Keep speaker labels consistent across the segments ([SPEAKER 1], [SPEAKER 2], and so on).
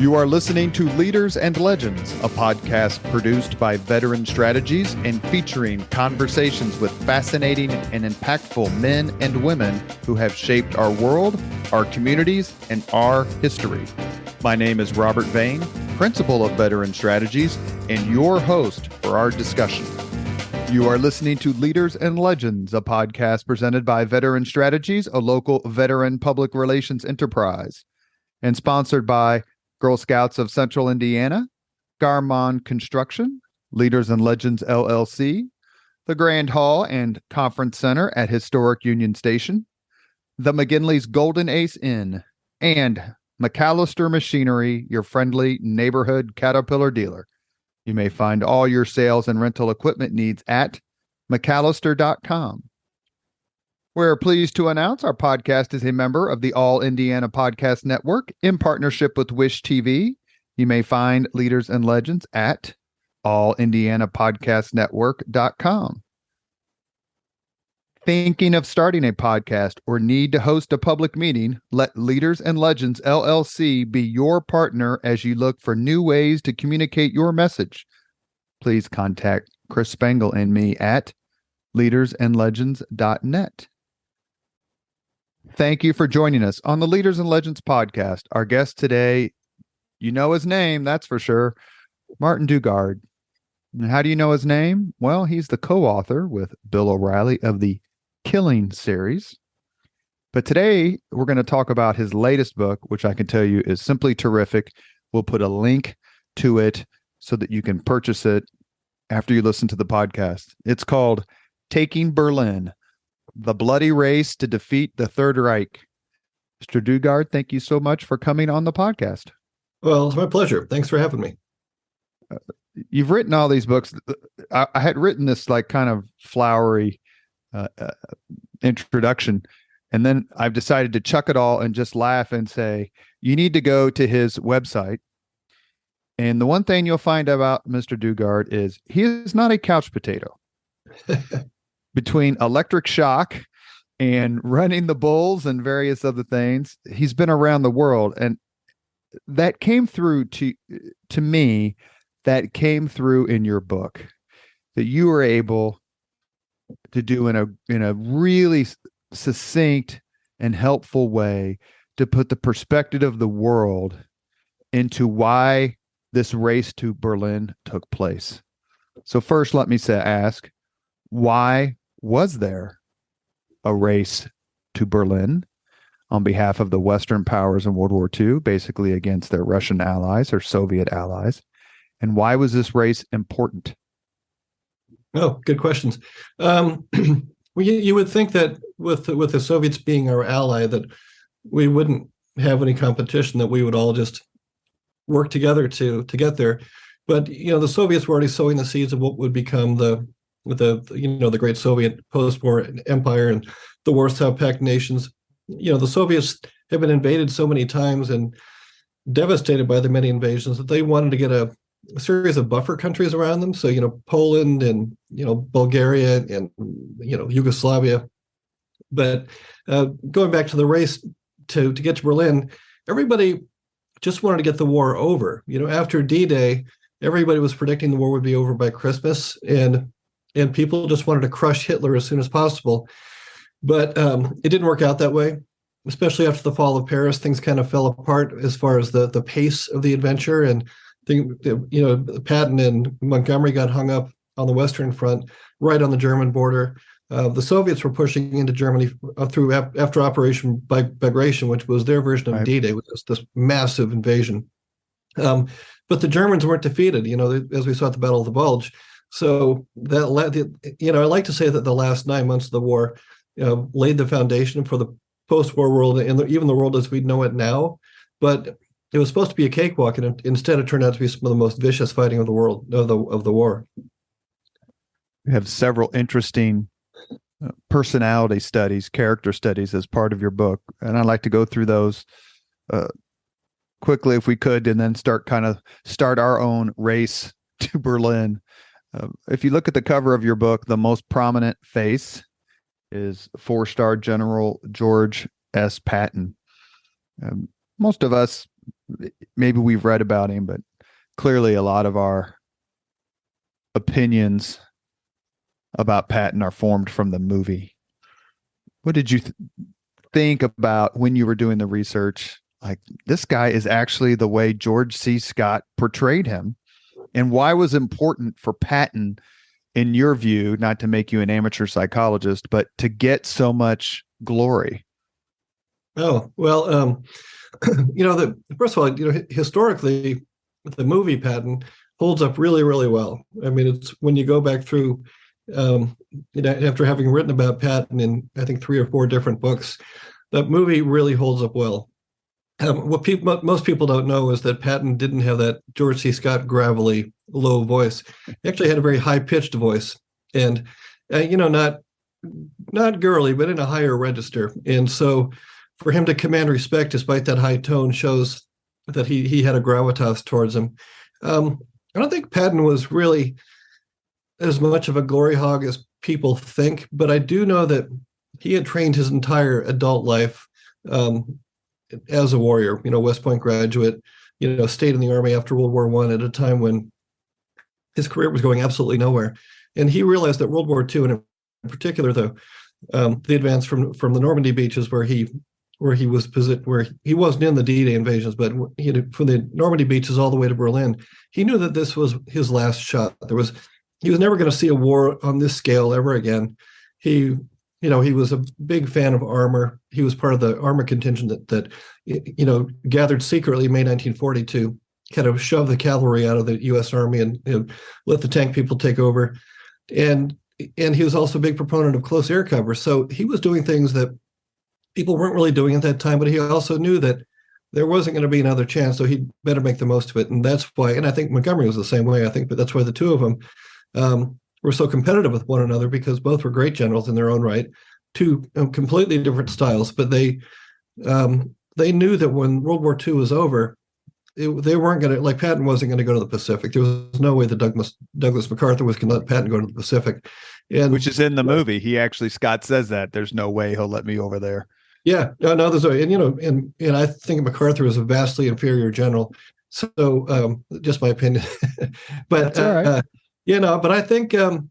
[SPEAKER 1] You are listening to Leaders and Legends, a podcast produced by Veteran Strategies and featuring conversations with fascinating and impactful men and women who have shaped our world, our communities, and our history. My name is Robert Vane, Principal of Veteran Strategies, and your host for our discussion. You are listening to Leaders and Legends, a podcast presented by Veteran Strategies, a local veteran public relations enterprise, and sponsored by Girl Scouts of Central Indiana, Garmon Construction, Leaders and Legends LLC, the Grand Hall and Conference Center at Historic Union Station, the McGinley's Golden Ace Inn, and McAllister Machinery, your friendly neighborhood Caterpillar dealer. You may find all your sales and rental equipment needs at McAllister.com. We're pleased to announce our podcast is a member of the All Indiana Podcast Network in partnership with Wish TV. You may find Leaders and Legends at allindianapodcastnetwork.com. Thinking of starting a podcast or need to host a public meeting? Let Leaders and Legends LLC be your partner as you look for new ways to communicate your message. Please contact Chris Spangle and me at leadersandlegends.net. Thank you for joining us on the Leaders and Legends podcast. Our guest today, you know his name, that's for sure, Martin Dugard. And how do you know his name? Well, he's the co-author with Bill O'Reilly of the Killing series. But today, we're going to talk about his latest book, which I can tell you is simply terrific. We'll put a link to it so that you can purchase it after you listen to the podcast. It's called Taking Berlin: The Bloody Race to Defeat the Third Reich. Mr. Dugard, thank you so much for coming on the podcast.
[SPEAKER 2] Well, it's my pleasure. Thanks for having me.
[SPEAKER 1] You've written all these books. I had written this like kind of flowery introduction, and then I've decided to chuck it all and just laugh and say, you need to go to his website. And the one thing you'll find about Mr. Dugard is he is not a couch potato. Between electric shock and running the bulls and various other things, he's been around the world. And that came through to me, that came through in your book, that you were able to do in a really succinct and helpful way to put the perspective of the world into why this race to Berlin took place. So first, let me ask, why was there a race to Berlin on behalf of the Western powers in World War II, basically against their Russian allies or Soviet allies? And why was this race important?
[SPEAKER 2] Oh, good questions. Well, you would think that with the Soviets being our ally, that we wouldn't have any competition, that we would all just work together to get there. But the Soviets were already sowing the seeds of what would become the great Soviet post-war empire and the Warsaw Pact nations. The Soviets have been invaded so many times and devastated by the many invasions that they wanted to get a series of buffer countries around them. So, Poland and, Bulgaria and, Yugoslavia. But going back to the race to get to Berlin, everybody just wanted to get the war over. After D-Day, everybody was predicting the war would be over by Christmas, and people just wanted to crush Hitler as soon as possible. But it didn't work out that way, especially after the fall of Paris. Things kind of fell apart as far as the pace of the adventure. And Patton and Montgomery got hung up on the Western Front, right on the German border. The Soviets were pushing into Germany after Operation Bagration, which was their version of D-Day, which was this massive invasion. But the Germans weren't defeated, as we saw at the Battle of the Bulge. So that I like to say that the last 9 months of the war laid the foundation for the post-war world and even the world as we know it now. But it was supposed to be a cakewalk, and instead it turned out to be some of the most vicious fighting of the world of the war.
[SPEAKER 1] We have several interesting personality studies, character studies as part of your book, and I'd like to go through those quickly if we could, and then start our own race to Berlin. If you look at the cover of your book, the most prominent face is 4-star General George S. Patton. Most of us maybe we've read about him, but clearly a lot of our opinions about Patton are formed from the movie. What did you think about when you were doing the research? Like, this guy is actually the way George C. Scott portrayed him. And why was it important for Patton, in your view, not to make you an amateur psychologist, but to get so much glory?
[SPEAKER 2] Oh, well, first of all, historically, the movie Patton holds up really, really well. I mean, it's when you go back through, after having written about Patton in, I think, 3 or 4 different books, that movie really holds up well. What most people don't know is that Patton didn't have that George C. Scott gravelly, low voice. He actually had a very high-pitched voice, and not girly, but in a higher register. And so, for him to command respect despite that high tone shows that he had a gravitas towards him. I don't think Patton was really as much of a glory hog as people think, but I do know that he had trained his entire adult life as a warrior, West Point graduate, stayed in the Army after World War I at a time when his career was going absolutely nowhere. And he realized that World War II, and in particular, the advance from the Normandy beaches where he wasn't in the D-Day invasions, but from the Normandy beaches all the way to Berlin, he knew that this was his last shot. He was never going to see a war on this scale ever again. He was a big fan of armor. He was part of the armor contingent that gathered secretly in May 1940 to kind of shove the cavalry out of the U.S. Army and let the tank people take over. And he was also a big proponent of close air cover. So he was doing things that people weren't really doing at that time, but he also knew that there wasn't going to be another chance, so he'd better make the most of it. And that's why, and I think Montgomery was the same way, but that's why the two of them were so competitive with one another, because both were great generals in their own right, two completely different styles. But they knew that when World War II was over, they weren't going to, like Patton wasn't going to go to the Pacific. There was no way that Douglas MacArthur was going to let Patton go to the Pacific. And which
[SPEAKER 1] is in the movie. Scott says that there's no way he'll let me over there.
[SPEAKER 2] Yeah, no, there's and I think MacArthur is a vastly inferior general. So just my opinion, but
[SPEAKER 1] that's all right.
[SPEAKER 2] But I think I'm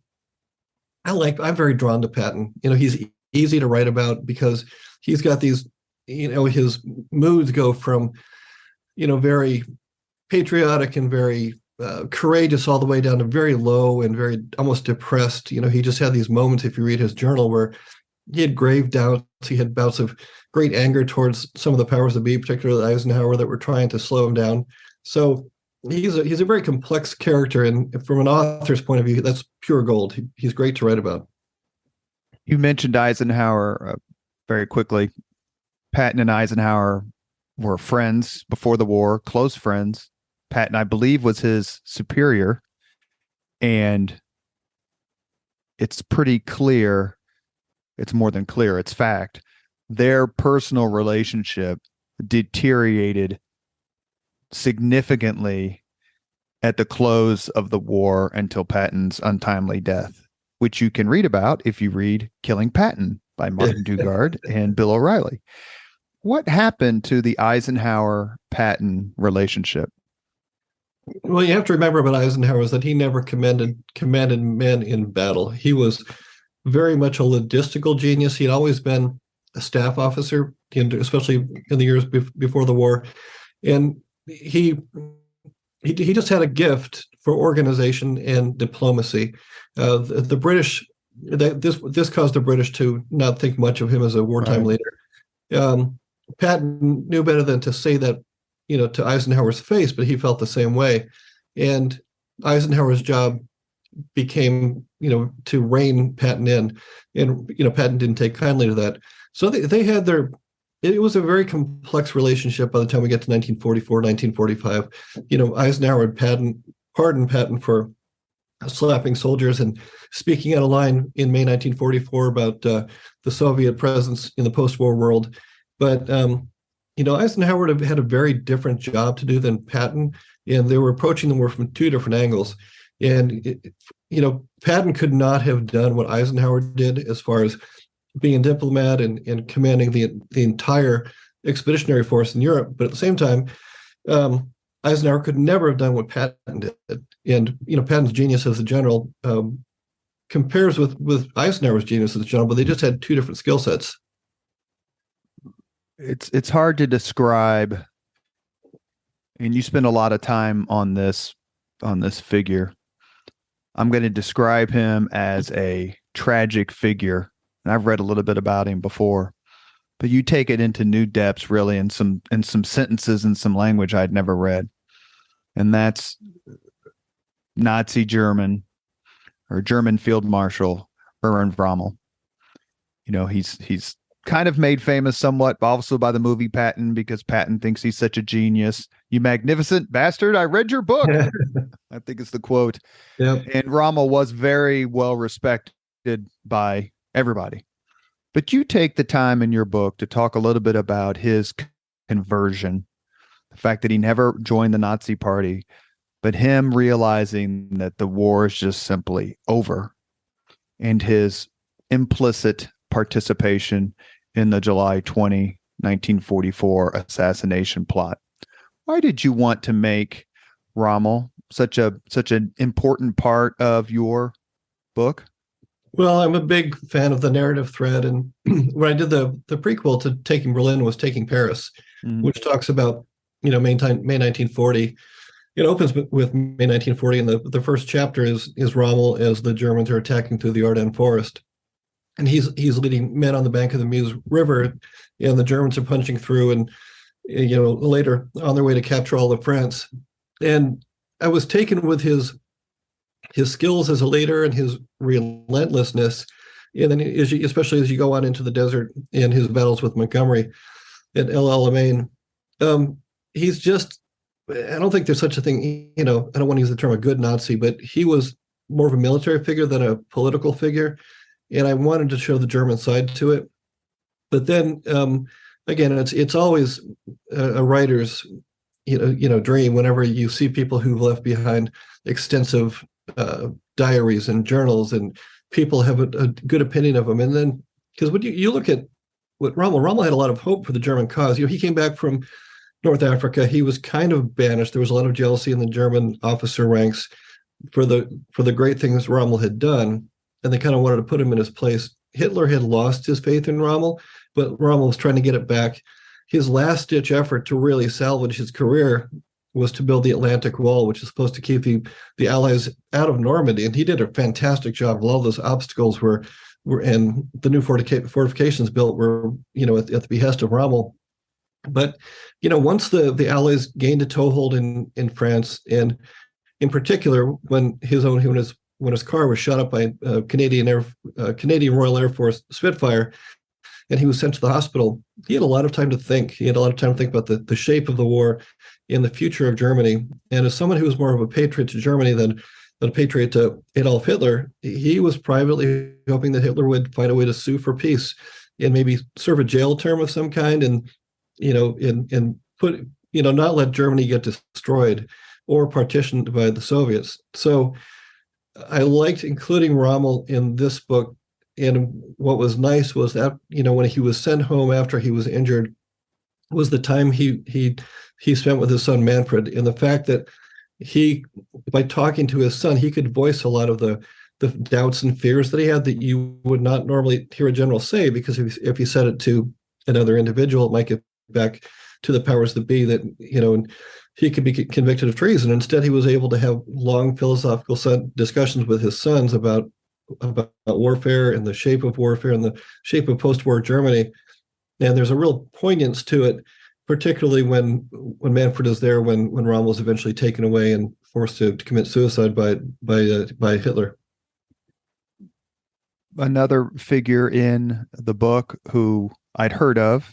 [SPEAKER 2] very drawn to Patton. He's easy to write about because he's got these, his moods go from, very patriotic and very courageous all the way down to very low and very almost depressed. He just had these moments, if you read his journal, where he had grave doubts. He had bouts of great anger towards some of the powers that be, particularly Eisenhower, that were trying to slow him down. So he's a very complex character, and from an author's point of view, that's pure gold. He's great to write about.
[SPEAKER 1] You mentioned Eisenhower very quickly. Patton and Eisenhower were friends before the war, close friends. Patton, I believe, was his superior, and it's pretty clear. It's more than clear, it's fact. Their personal relationship deteriorated significantly at the close of the war until Patton's untimely death, which you can read about if you read Killing Patton by Martin Dugard and Bill O'Reilly. What happened to the Eisenhower-Patton relationship?
[SPEAKER 2] Well, you have to remember about Eisenhower is that he never commanded men in battle. He was very much a logistical genius. He'd always been a staff officer, especially in the years before the war, and he just had a gift for organization and diplomacy. The British, this caused the British to not think much of him as a wartime leader. Patton knew better than to say that, to Eisenhower's face, but he felt the same way. And Eisenhower's job became, to rein Patton in, and Patton didn't take kindly to that. So they had it was a very complex relationship by the time we get to 1944, 1945. Eisenhower had pardoned Patton for slapping soldiers and speaking out of line in May 1944 about the Soviet presence in the post-war world. But Eisenhower had a very different job to do than Patton, and they were approaching the war from two different angles. And Patton could not have done what Eisenhower did as far as being a diplomat and commanding the entire expeditionary force in Europe. But at the same time, Eisenhower could never have done what Patton did. And, Patton's genius as a general compares with Eisenhower's genius as a general, but they just had two different skill sets.
[SPEAKER 1] It's hard to describe, and you spend a lot of time on this figure. I'm going to describe him as a tragic figure, and I've read a little bit about him before, but you take it into new depths, really, in some sentences and some language I'd never read, and that's Nazi German or German Field Marshal Erwin Rommel. He's kind of made famous somewhat also by the movie Patton, because Patton thinks he's such a genius. "You magnificent bastard, I read your book." I think it's the quote.
[SPEAKER 2] Yep.
[SPEAKER 1] And Rommel was very well respected by everybody. But you take the time in your book to talk a little bit about his conversion, the fact that he never joined the Nazi Party, but him realizing that the war is just simply over, and his implicit participation in the July 20, 1944 assassination plot. Why did you want to make Rommel such an important part of your book?
[SPEAKER 2] Well, I'm a big fan of the narrative thread, and when I did the prequel to Taking Berlin was Taking Paris, which talks about May 1940. It opens with May 1940, and the first chapter is Rommel as the Germans are attacking through the Ardennes forest, and he's leading men on the bank of the Meuse River, and the Germans are punching through, and later on their way to capture all of France. And I was taken with his skills as a leader and his relentlessness, and then especially as you go on into the desert in his battles with Montgomery at El Alamein. He's just, I don't think there's such a thing, I don't want to use the term a good Nazi, but he was more of a military figure than a political figure. And I wanted to show the German side to it. But then, again, it's always a writer's, dream whenever you see people who've left behind extensive diaries and journals, and people have a good opinion of them. And then, because when you look at what Rommel had a lot of hope for the German cause. He came back from North Africa. He was kind of banished. There was a lot of jealousy in the German officer ranks for the great things Rommel had done, and they kind of wanted to put him in his place. Hitler had lost his faith in Rommel, but Rommel was trying to get it back. His last-ditch effort to really salvage his career was to build the Atlantic Wall, which is supposed to keep the Allies out of Normandy, and he did a fantastic job. A lot of those obstacles were and the new fortifications built were, at the behest of Rommel. But, once the Allies gained a toehold in France, and in particular, when his car was shot up by Canadian Royal Air Force Spitfire, and he was sent to the hospital, he had a lot of time to think. He had a lot of time to think about the shape of the war and the future of Germany. And as someone who was more of a patriot to Germany than a patriot to Adolf Hitler, he was privately hoping that Hitler would find a way to sue for peace and maybe serve a jail term of some kind, and put not let Germany get destroyed or partitioned by the Soviets. So I liked including Rommel in this book. And what was nice was that, when he was sent home after he was injured, was the time he spent with his son Manfred, and the fact that by talking to his son, he could voice a lot of the doubts and fears that he had that you would not normally hear a general say, because if he said it to another individual, it might get back to the powers that be, that, and he could be convicted of treason. Instead, he was able to have long philosophical discussions with his sons about warfare and the shape of warfare and the shape of post-war Germany. And there's a real poignance to it, particularly when Manfred is there, when Rommel is eventually taken away and forced to commit suicide by Hitler.
[SPEAKER 1] Another figure in the book who I'd heard of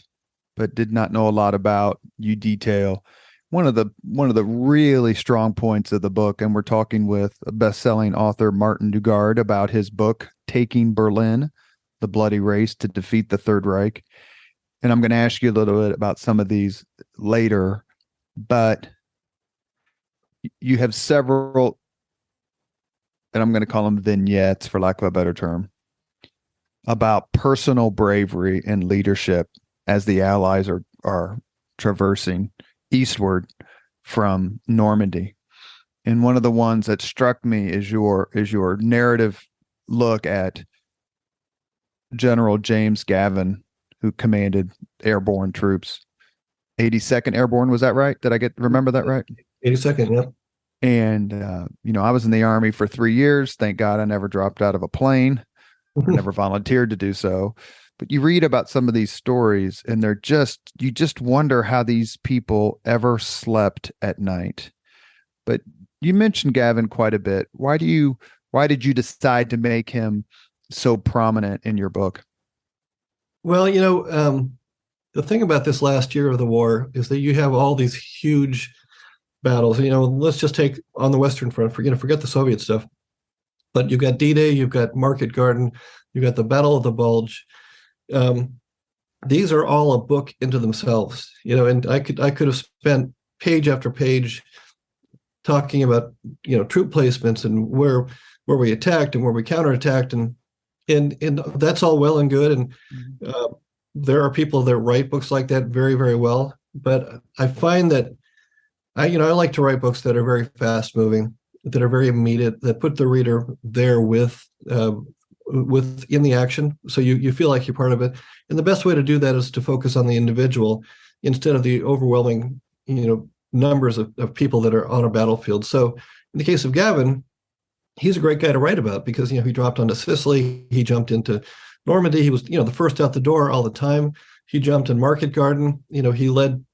[SPEAKER 1] but did not know a lot about, you detail one of the really strong points of the book, and we're talking with a best-selling author Martin Dugard about his book Taking Berlin: The Bloody Race to Defeat the Third Reich. And I'm going to ask you a little bit about some of these later, but you have several, and I'm going to call them vignettes for lack of a better term, about personal bravery and leadership as the Allies are traversing eastward from Normandy. And one of the ones that struck me is your narrative look at General James Gavin, who commanded airborne troops. 82nd Airborne, was that right? Did I remember that right?
[SPEAKER 2] 82nd, yeah.
[SPEAKER 1] And, I was in the Army for 3 years. Thank God I never dropped out of a plane or never volunteered to do so. But you read about some of these stories and you just wonder how these people ever slept at night. But you mentioned Gavin quite a bit. Why did you decide to make him so prominent in your book?
[SPEAKER 2] Well, the thing about this last year of the war is that you have all these huge battles. Let's just take on the Western Front, forget the Soviet stuff. But you've got D-Day, you've got Market Garden, you've got the Battle of the Bulge. These are all a book into themselves, and I could have spent page after page talking about, troop placements and where we attacked and where we counterattacked, and that's all well and good. And there are people that write books like that very, very well. But I find that I like to write books that are very fast moving, that are very immediate, that put the reader there with in the action, so you feel like you're part of it. And the best way to do that is to focus on the individual instead of the overwhelming, numbers of people that are on a battlefield. So in the case of Gavin, he's a great guy to write about because he dropped onto Sicily, he jumped into Normandy, he was the first out the door all the time. He jumped in Market Garden, he led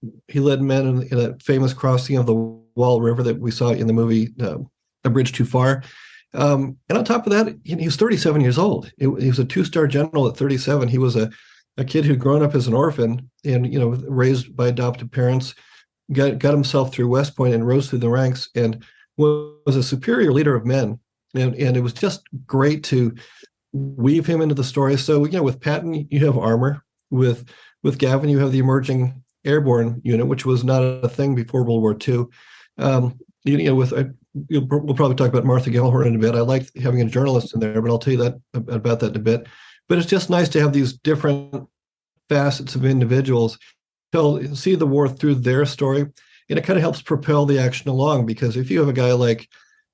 [SPEAKER 2] men in a famous crossing of the Wall River that we saw in the movie A Bridge Too Far. And on top of that, he was 37 years old. He was a 2-star general at 37. He was a kid who'd grown up as an orphan and, raised by adopted parents, got himself through West Point and rose through the ranks and was a superior leader of men. And it was just great to weave him into the story. So, with Patton, you have armor. With Gavin, you have the emerging airborne unit, which was not a thing before World War II. We'll probably talk about Martha Gellhorn in a bit. I like having a journalist in there, but I'll tell you about that in a bit. But it's just nice to have these different facets of individuals see the war through their story. And it kind of helps propel the action along, because if you have a guy like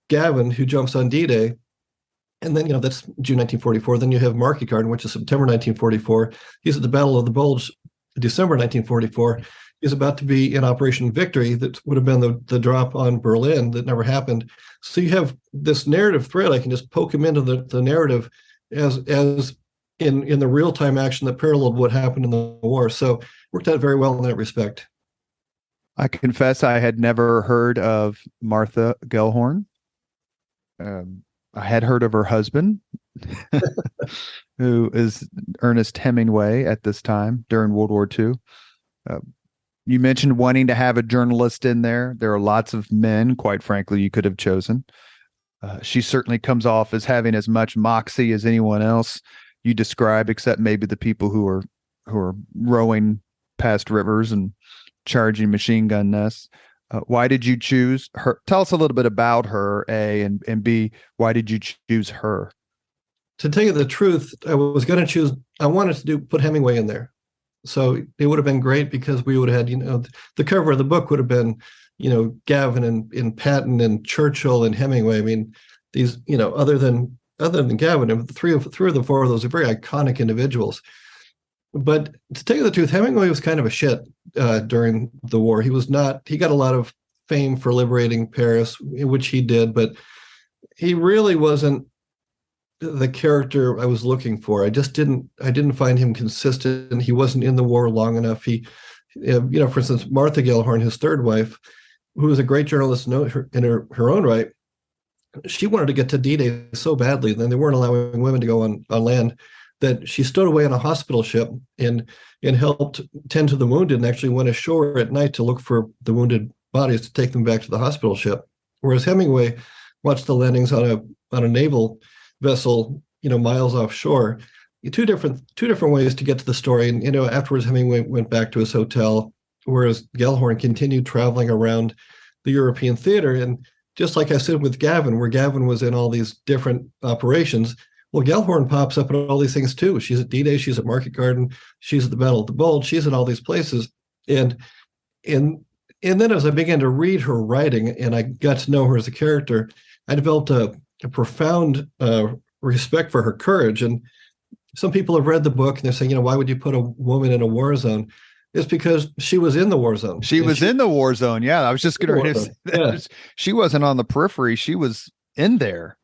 [SPEAKER 2] Gavin who jumps on D-Day, and then, that's June 1944, then you have Market Garden, which is September 1944. He's at the Battle of the Bulge, December 1944. Is about to be in Operation Victory that would have been the drop on Berlin that never happened. So you have this narrative thread. I can just poke him into the narrative as in the real-time action that paralleled what happened in the war. So worked out very well in that respect.
[SPEAKER 1] I confess I had never heard of Martha Gellhorn. I had heard of her husband, who is Ernest Hemingway at this time during World War II. You mentioned wanting to have a journalist in there. There are lots of men, quite frankly, you could have chosen. She certainly comes off as having as much moxie as anyone else you describe, except maybe the people who are rowing past rivers and charging machine gun nests. Why did you choose her? Tell us a little bit about her, A, and B, why did you choose her?
[SPEAKER 2] To tell you the truth, I wanted to put Hemingway in there. So it would have been great because we would have had, the cover of the book would have been, Gavin and Patton and Churchill and Hemingway. I mean, these, other than Gavin, three of the four of those are very iconic individuals. But to tell you the truth, Hemingway was kind of a shit during the war. He got a lot of fame for liberating Paris, which he did, but he really wasn't the character I was looking for. I didn't find him consistent. He wasn't in the war long enough. For instance, Martha Gellhorn, his third wife, who was a great journalist in her own right, she wanted to get to D-Day so badly, then they weren't allowing women to go on land, that she stowed away on a hospital ship and helped tend to the wounded and actually went ashore at night to look for the wounded bodies to take them back to the hospital ship. Whereas Hemingway watched the landings on a naval vessel, miles offshore. Two different ways to get to the story. And, afterwards Hemingway went back to his hotel, whereas Gellhorn continued traveling around the European theater. And just like I said with Gavin, where Gavin was in all these different operations, well, Gellhorn pops up at all these things too. She's at D-Day, she's at Market Garden, she's at the Battle of the Bulge, she's in all these places. And and then as I began to read her writing and I got to know her as a character, I developed a profound respect for her courage. And some people have read the book and they're saying, why would you put a woman in a war zone? It's because she was in the war zone.
[SPEAKER 1] She was in the war zone. Yeah, I was just going to say that.
[SPEAKER 2] Yeah.
[SPEAKER 1] She wasn't on the periphery. She was in there.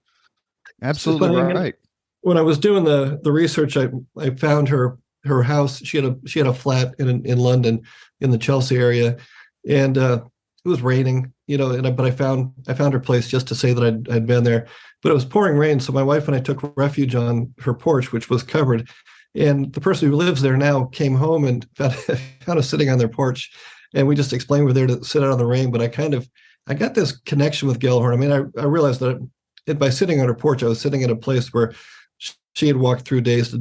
[SPEAKER 1] Absolutely right.
[SPEAKER 2] When I was doing the research, I found her house. She had a flat in London, in the Chelsea area, and it was raining. But I found her place just to say that I'd been there. But it was pouring rain, so my wife and I took refuge on her porch, which was covered. And the person who lives there now came home and found us sitting on their porch, and we just explained we're there to sit out in the rain. But I got this connection with Gellhorn. I mean, I realized that by sitting on her porch, I was sitting in a place where she had walked through day after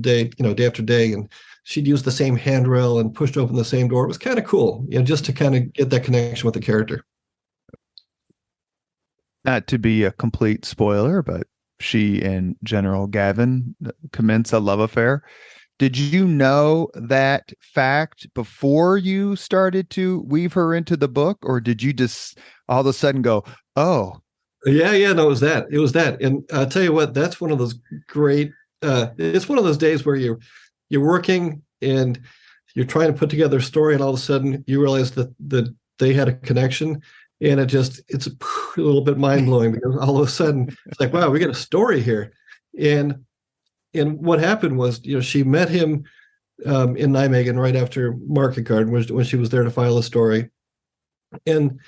[SPEAKER 2] day, and she'd used the same handrail and pushed open the same door. It was kind of cool, just to kind of get that connection with the character.
[SPEAKER 1] Not to be a complete spoiler, but she and General Gavin commence a love affair. Did you know that fact before you started to weave her into the book, or did you just all of a sudden go, oh?
[SPEAKER 2] Yeah, no, it was that. And I'll tell you what, that's one of those great, it's one of those days where you're working and you're trying to put together a story, and all of a sudden you realize that they had a connection, and it's a little bit mind-blowing, because all of a sudden it's like, wow, we got a story here. And what happened was, she met him in Nijmegen right after Market Garden, when she was there to file a story. And,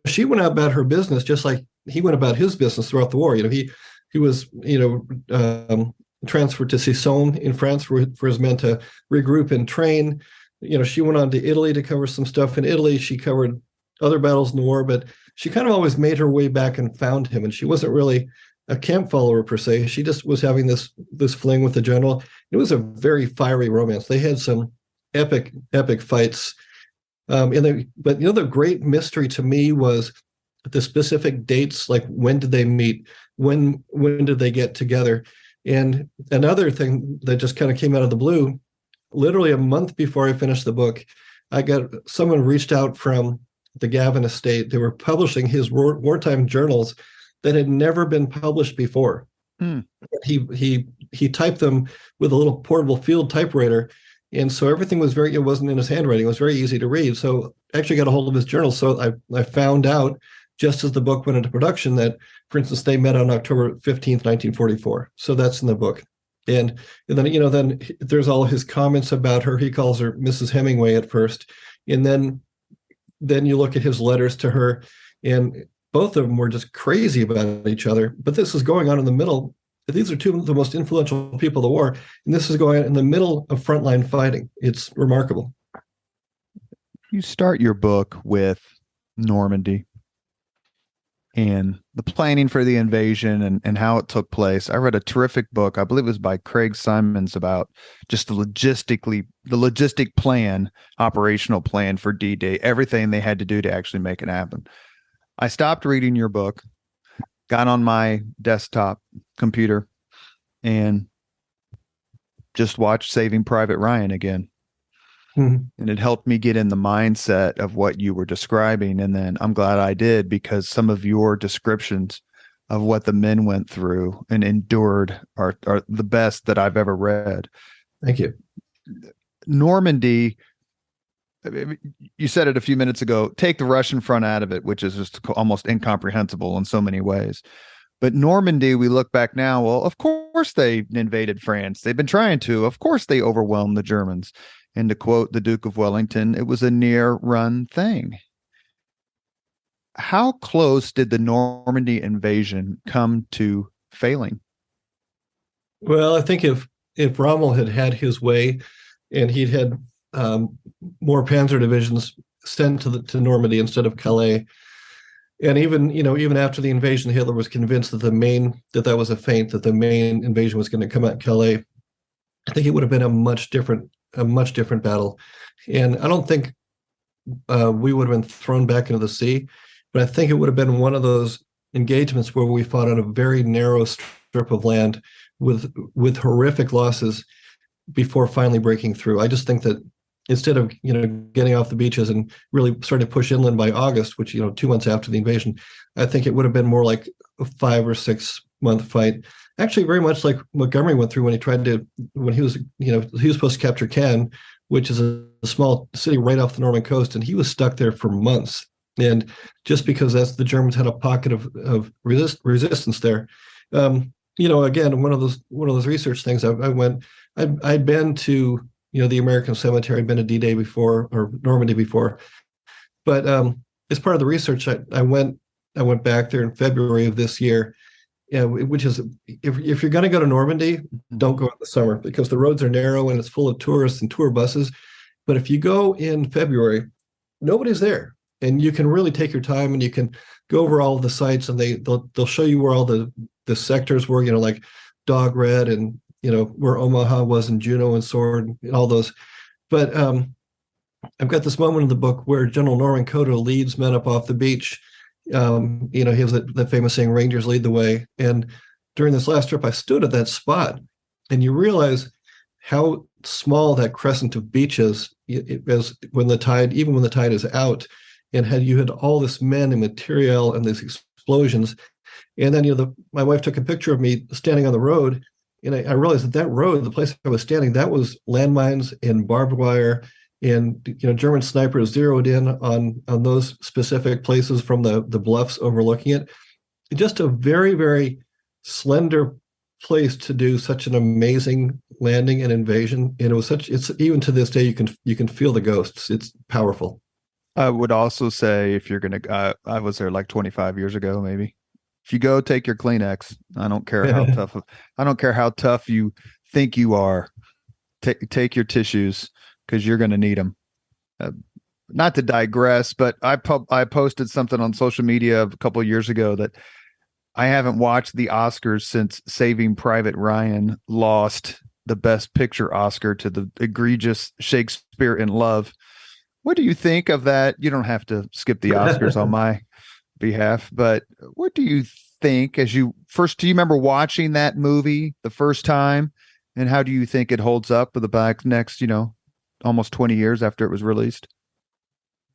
[SPEAKER 2] she went about her business just like he went about his business throughout the war. He was, transferred to Sissonne in France for his men to regroup and train. She went on to Italy to cover some stuff in Italy. She covered other battles in the war, but she kind of always made her way back and found him. And she wasn't really a camp follower per se. She just was having this fling with the general. It was a very fiery romance. They had some epic fights. But the great mystery to me was the specific dates, like when did they meet, when did they get together. And another thing that just kind of came out of the blue, literally a month before I finished the book, someone reached out from the Gavin estate. They were publishing his wartime journals that had never been published before. He typed them with a little portable field typewriter, and so everything was it wasn't in his handwriting. It was very easy to read. So I actually got a hold of his journals. So I found out just as the book went into production that, for instance, they met on October 15th, 1944. So that's in the book. And then then there's all his comments about her. He calls her Mrs. Hemingway at first, and then you look at his letters to her, and both of them were just crazy about each other. But this is going on in the middle. These are two of the most influential people of the war, and this is going on in the middle of frontline fighting. It's remarkable.
[SPEAKER 1] You start your book with Normandy and the planning for the invasion and how it took place. I read a terrific book, I believe it was by Craig Simons, about just the logistic plan, operational plan for D-Day, everything they had to do to actually make it happen. I stopped reading your book, got on my desktop computer, and just watched Saving Private Ryan again. And it helped me get in the mindset of what you were describing. And then I'm glad I did, because some of your descriptions of what the men went through and endured are the best that I've ever read.
[SPEAKER 2] Thank you.
[SPEAKER 1] Normandy, you said it a few minutes ago, take the Russian front out of it, which is just almost incomprehensible in so many ways. But Normandy, we look back now, well, of course they invaded France. They've been trying to. Of course they overwhelmed the Germans. And to quote the Duke of Wellington, it was a near-run thing. How close did the Normandy invasion come to failing?
[SPEAKER 2] Well, I think if Rommel had his way, and he'd had more Panzer divisions sent to Normandy instead of Calais, and even after the invasion, Hitler was convinced that that was a feint, that the main invasion was going to come at Calais, I think it would have been a much different battle. And I don't think we would have been thrown back into the sea, but I think it would have been one of those engagements where we fought on a very narrow strip of land with horrific losses before finally breaking through. I just think that instead of getting off the beaches and really starting to push inland by August, which 2 months after the invasion, I think it would have been more like a 5 or 6 month fight. Actually, very much like Montgomery went through when he was supposed to capture Cannes, which is a small city right off the Norman coast, and he was stuck there for months. And just because the Germans had a pocket of resistance there. Again, one of those research things. I'd been to the American Cemetery. I'd been to D-Day before, or Normandy before, but as part of the research, I went back there in February of this year. Yeah, which is if you're going to go to Normandy, don't go in the summer because the roads are narrow and it's full of tourists and tour buses. But if you go in February, nobody's there, and you can really take your time and you can go over all of the sites, and they'll show you where all the sectors were, like Dog Red, and where Omaha was, and Juno and Sword and all those. But I've got this moment in the book where General Norman Cotto leads men up off the beach. He has that famous saying, "Rangers lead the way." And during this last trip, I stood at that spot, and you realize how small that crescent of beach is when the tide is out, and you had all this men and material and these explosions. And then, my wife took a picture of me standing on the road, and I realized that road, the place I was standing, that was landmines and barbed wire. And German snipers zeroed in on those specific places from the bluffs overlooking it. Just a very, very slender place to do such an amazing landing and invasion. And it's even to this day you can feel the ghosts. It's powerful.
[SPEAKER 1] I would also say, if you're gonna, I was there like 25 years ago, maybe. If you go, take your Kleenex. I don't care how tough. I don't care how tough you think you are. Take your tissues, because you're going to need them. Not to digress, but I posted something on social media a couple of years ago that I haven't watched the Oscars since Saving Private Ryan lost the Best Picture Oscar to the egregious Shakespeare in Love. What do you think of that? You don't have to skip the Oscars on my behalf, but what do you think do you remember watching that movie the first time, and how do you think it holds up for the next, almost 20 years after it was released?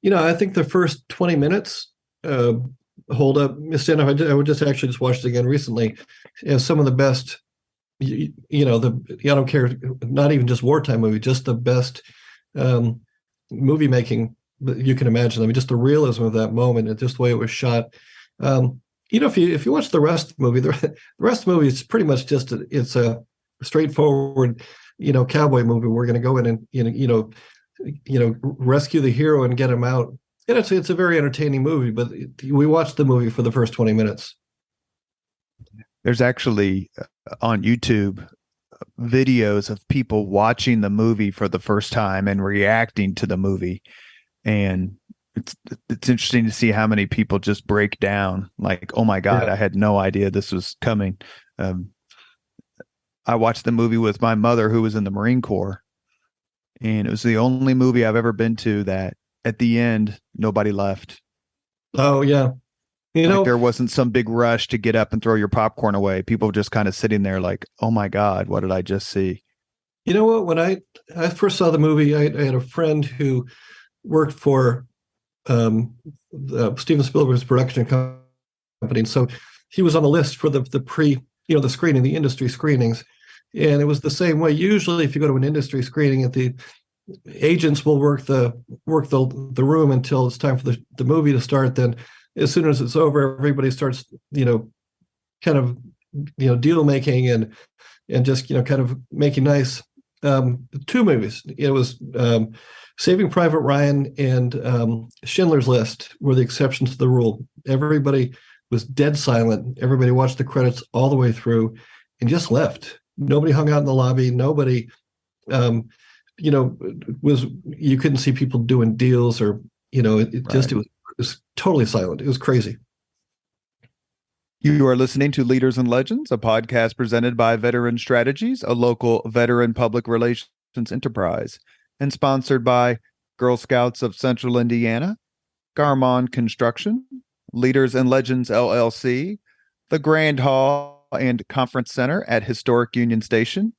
[SPEAKER 2] I think the first 20 minutes hold up. I would just watch it again recently. Some of the best, I don't care, not even just wartime movie, just the best movie making that you can imagine. I mean, just the realism of that moment and just the way it was shot. If you watch the rest of the movie, the rest of the movie is pretty much it's a straightforward, cowboy movie. We're going to go in and rescue the hero and get him out. And it's a very entertaining movie, but we watched the movie for the first 20 minutes.
[SPEAKER 1] There's actually on YouTube videos of people watching the movie for the first time and reacting to the movie, and it's interesting to see how many people just break down, like, "Oh my God, I had no idea this was coming." I watched the movie with my mother, who was in the Marine Corps, and it was the only movie I've ever been to that at the end nobody left.
[SPEAKER 2] Oh yeah.
[SPEAKER 1] There wasn't some big rush to get up and throw your popcorn away. People were just kind of sitting there like, "Oh my God, what did I just see?"
[SPEAKER 2] You know what? When I first saw the movie, I had a friend who worked for Steven Spielberg's production company. And so he was on the list for the the screening, the industry screenings. And it was the same way. Usually if you go to an industry screening, the agents will work the room until it's time for the movie to start. Then as soon as it's over, everybody starts, kind of, deal making and just, kind of making nice. Two movies. It was Saving Private Ryan and Schindler's List were the exceptions to the rule. Everybody was dead silent. Everybody watched the credits all the way through and just left. Nobody hung out in the lobby. Nobody, you couldn't see people doing deals or, it was totally silent. It was crazy.
[SPEAKER 1] You are listening to Leaders and Legends, a podcast presented by Veteran Strategies, a local veteran public relations enterprise, and sponsored by Girl Scouts of Central Indiana, Garmon Construction, Leaders and Legends LLC, the Grand Hall and Conference Center at Historic Union Station,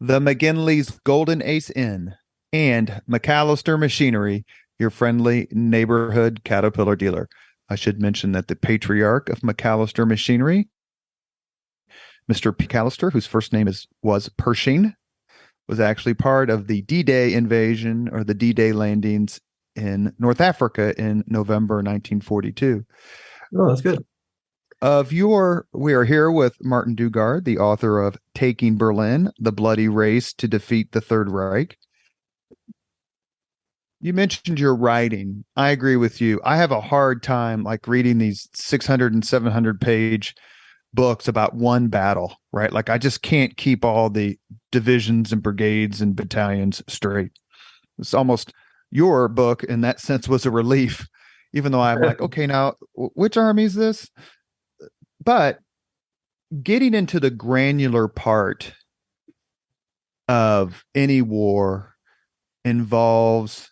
[SPEAKER 1] the McGinley's Golden Ace Inn, and McAllister Machinery, your friendly neighborhood Caterpillar dealer. I should mention that the patriarch of McAllister Machinery, Mr. McAllister, whose first name was Pershing, was actually part of the D-Day invasion or the D-Day landings in North Africa in November 1942.
[SPEAKER 2] Oh, that's good.
[SPEAKER 1] We are here with Martin Dugard, the author of Taking Berlin, The Bloody Race to Defeat the Third Reich. You mentioned your writing. I agree with you. I have a hard time like reading these 600 and 700 page books about one battle, right? Like I just can't keep all the divisions and brigades and battalions straight. It's almost your book in that sense was a relief, even though I'm like, okay, now which army is this? But getting into the granular part of any war involves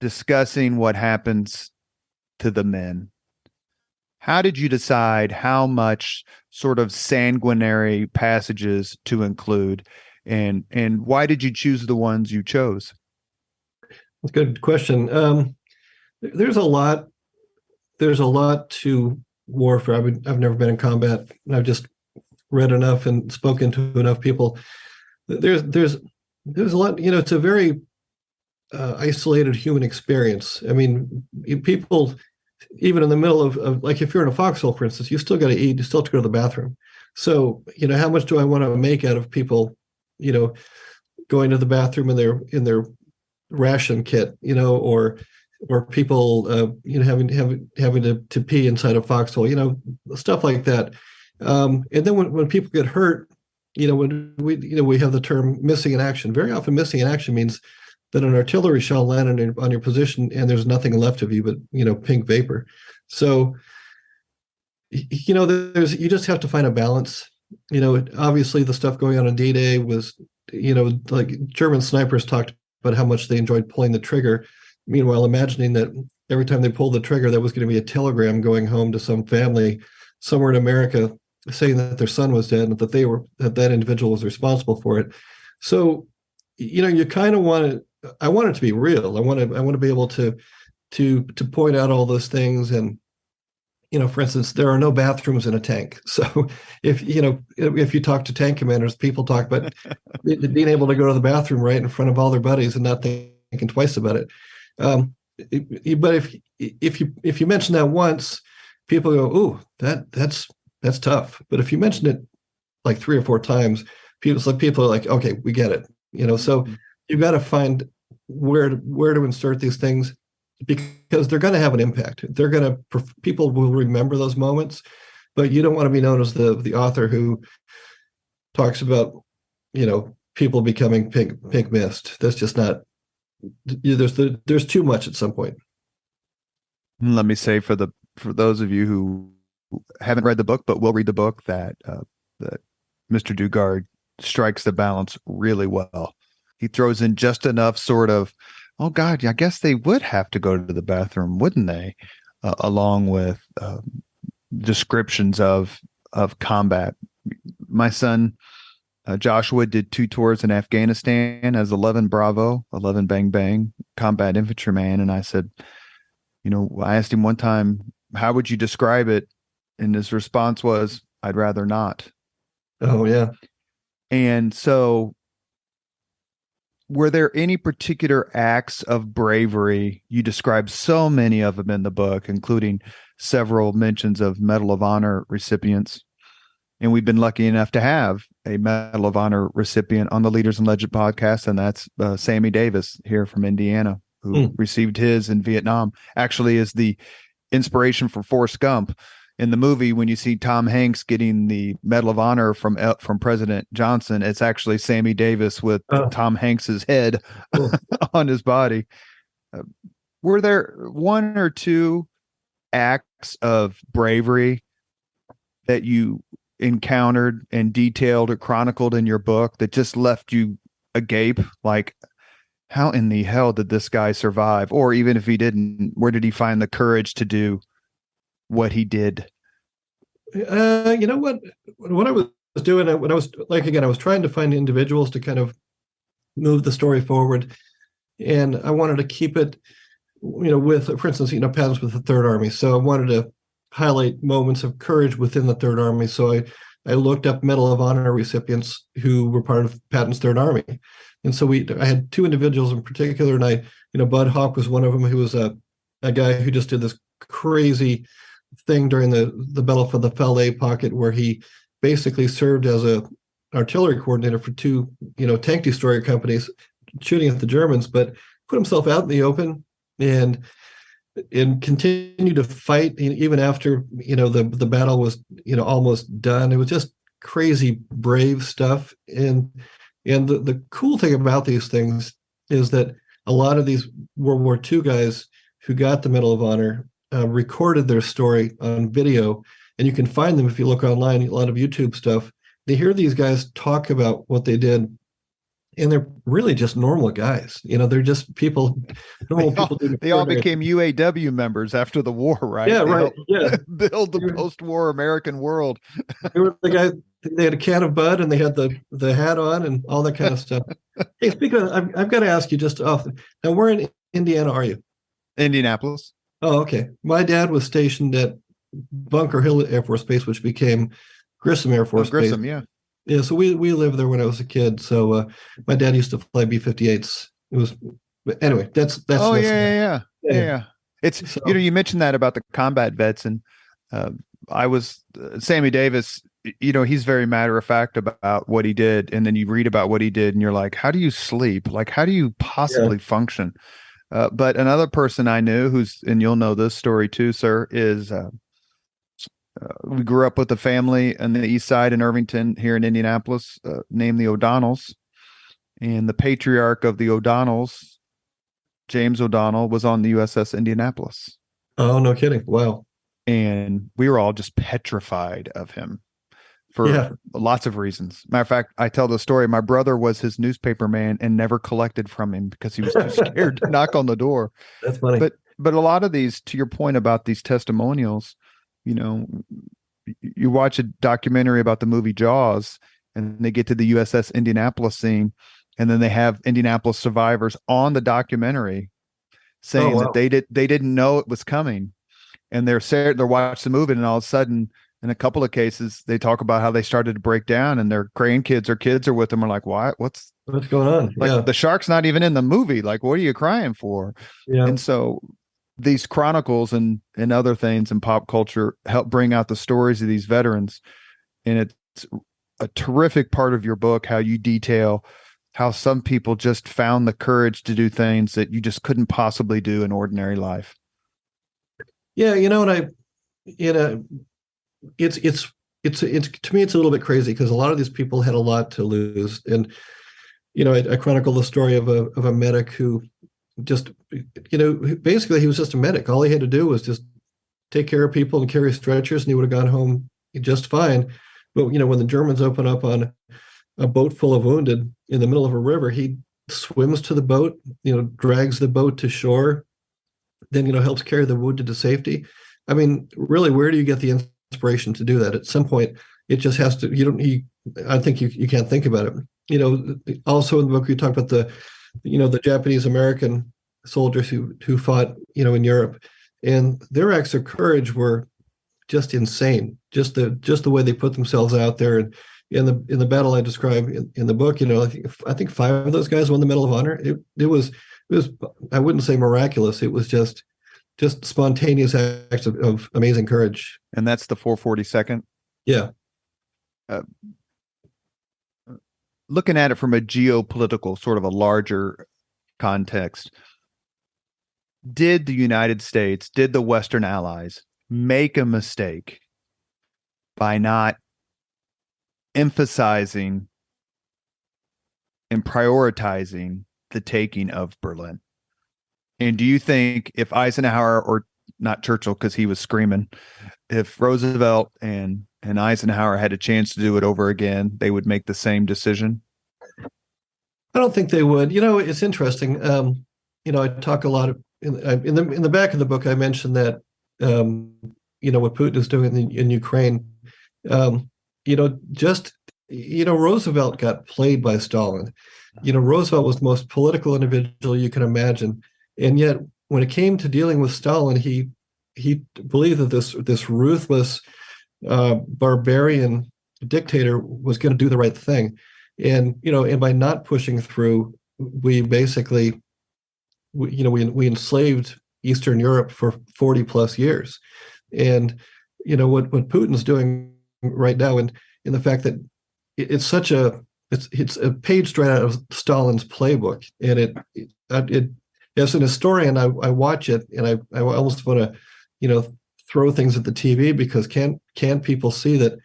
[SPEAKER 1] discussing what happens to the men. How did you decide how much sort of sanguinary passages to include, and why did you choose the ones you chose?
[SPEAKER 2] That's a good question. There's a lot to warfare. I've never been in combat. I've just read enough and spoken to enough people. There's a lot. It's a very isolated human experience. I mean, people, even in the middle of like if you're in a foxhole, for instance, you still got to eat. You still have to go to the bathroom. So how much do I want to make out of people, going to the bathroom in their ration kit, or people, having to pee inside a foxhole, stuff like that. And then when people get hurt, when we have the term missing in action. Very often, missing in action means that an artillery shell landed on your position and there's nothing left of you but pink vapor. So you just have to find a balance. Obviously the stuff going on in D-Day was like German snipers talked about how much they enjoyed pulling the trigger. Meanwhile, imagining that every time they pulled the trigger, there was going to be a telegram going home to some family somewhere in America saying that their son was dead and that individual was responsible for it. So, you kind of I want it to be real. I want to be able to point out all those things. And, for instance, there are no bathrooms in a tank. So if you talk to tank commanders, people talk about being able to go to the bathroom right in front of all their buddies and not thinking twice about it. But if you mention that once, people go, "Ooh, that's tough." But if you mention it like 3 or 4 times, people are like, "Okay, we get it." So you've got to find where to insert these things because they're going to have an impact. People will remember those moments, but you don't want to be known as the author who talks about people becoming pink mist. That's just not. There's too much at some point.
[SPEAKER 1] Let me say for those of you who haven't read the book but will read the book that Mr. Dugard strikes the balance really well. He throws in just enough sort of, oh God, I guess they would have to go to the bathroom, wouldn't they? Along with descriptions of combat. My son Joshua did 2 tours in Afghanistan as 11 Bravo, 11 Bang Bang combat infantryman. And I said, I asked him one time, how would you describe it? And his response was, I'd rather not.
[SPEAKER 2] Oh, yeah.
[SPEAKER 1] And so were there any particular acts of bravery? You described so many of them in the book, including several mentions of Medal of Honor recipients. And we've been lucky enough to have a Medal of Honor recipient on the Leaders and Legend podcast, and that's Sammy Davis here from Indiana, who received his in Vietnam. Actually is the inspiration for Forrest Gump. In the movie, when you see Tom Hanks getting the Medal of Honor from President Johnson, it's actually Sammy Davis with Tom Hanks's head on his body. Were there 1 or 2 acts of bravery that you encountered and detailed or chronicled in your book that just left you agape? Like, how in the hell did this guy survive? Or even if he didn't, where did he find the courage to do what he did?
[SPEAKER 2] What I was doing, when I was I was trying to find individuals to kind of move the story forward. And I wanted to keep it, with, for instance, Patton's with the Third Army. So I wanted to highlight moments of courage within the Third Army. So I looked up Medal of Honor recipients who were part of Patton's Third Army. And so I had two individuals in particular, and Bud Hawk was one of them, who was a guy who just did this crazy thing during the Battle for the Falaise Pocket, where he basically served as a artillery coordinator for two, tank destroyer companies, shooting at the Germans, but put himself out in the open and continued to fight even after the battle was almost done. It was just crazy brave stuff. And the cool thing about these things is that a lot of these World War II guys who got the Medal of Honor recorded their story on video, and you can find them if you look online. A lot of YouTube stuff. They hear these guys talk about what they did, and they're really just normal guys. They're just people.
[SPEAKER 1] They all became UAW members after the war, right?
[SPEAKER 2] Yeah, right. Yeah,
[SPEAKER 1] build the post-war American world.
[SPEAKER 2] They were the guys. They had a can of Bud, and they had the hat on, and all that kind of stuff. Hey, speaking of, I've got to ask you just off. Now, where in Indiana are you?
[SPEAKER 1] Indianapolis.
[SPEAKER 2] Oh, okay. My dad was stationed at Bunker Hill Air Force Base, which became Grissom Air Force Base.
[SPEAKER 1] Grissom, yeah.
[SPEAKER 2] Yeah, so we lived there when I was a kid. So my dad used to fly B-58s. It was, but anyway, that's.
[SPEAKER 1] Oh, yeah. It's so, you mentioned that about the combat vets, and I was Sammy Davis. He's very matter of fact about what he did, and then you read about what he did, and you're like, how do you sleep? Like, how do you possibly function? But another person I knew and you'll know this story too, sir, is we grew up with a family on the east side in Irvington here in Indianapolis named the O'Donnells. And the patriarch of the O'Donnells, James O'Donnell, was on the USS Indianapolis.
[SPEAKER 2] Oh, no kidding. Wow.
[SPEAKER 1] And we were all just petrified of him for lots of reasons. Matter of fact, I tell the story. My brother was his newspaper man and never collected from him because he was too scared to knock on the door.
[SPEAKER 2] That's funny.
[SPEAKER 1] But a lot of these, to your point about these testimonials, you watch a documentary about the movie Jaws, and they get to the USS Indianapolis scene, and then they have Indianapolis survivors on the documentary saying that they didn't know it was coming, and they're watching the movie, and all of a sudden, in a couple of cases, they talk about how they started to break down, and their grandkids or kids are with them, are like, "What? What's
[SPEAKER 2] going on?"
[SPEAKER 1] Like the shark's not even in the movie. Like, what are you crying for? Yeah. And so these chronicles and other things in pop culture help bring out the stories of these veterans. And it's a terrific part of your book, how you detail how some people just found the courage to do things that you just couldn't possibly do in ordinary life.
[SPEAKER 2] Yeah. It's to me, it's a little bit crazy because a lot of these people had a lot to lose. And, I chronicle the story of a medic who just, basically he was just a medic. All he had to do was just take care of people and carry stretchers, and he would have gone home just fine. But, when the Germans open up on a boat full of wounded in the middle of a river, he swims to the boat, drags the boat to shore, then, helps carry the wounded to safety. I mean, really, where do you get the inspiration to do that? At some point, it just has to, I think you can't think about it. Also in the book, you talk about the Japanese American soldiers who fought, in Europe, and their acts of courage were just insane. Just the way they put themselves out there. And in the battle I describe in the book, I think 5 of those guys won the Medal of Honor. It was I wouldn't say miraculous. It was just spontaneous acts of amazing courage.
[SPEAKER 1] And that's the 442nd.
[SPEAKER 2] Yeah.
[SPEAKER 1] Looking at it from a geopolitical, sort of a larger context, did the United States, did the Western Allies make a mistake by not emphasizing and prioritizing the taking of Berlin? And do you think if Eisenhower, or not Churchill because he was screaming, if Roosevelt and Eisenhower had a chance to do it over again, they would make the same decision?
[SPEAKER 2] I don't think they would. It's interesting. I talk a lot of in the back of the book. I mentioned that what Putin is doing in Ukraine. Roosevelt got played by Stalin. Roosevelt was the most political individual you can imagine. And yet, when it came to dealing with Stalin, he believed that this ruthless, barbarian dictator was going to do the right thing. And, and by not pushing through, we basically, we enslaved Eastern Europe for 40 plus years. And, what Putin's doing right now, and in the fact that it's such it's a page straight out of Stalin's playbook. And it as an historian, I watch it and I almost want to, throw things at the TV, because can't people see that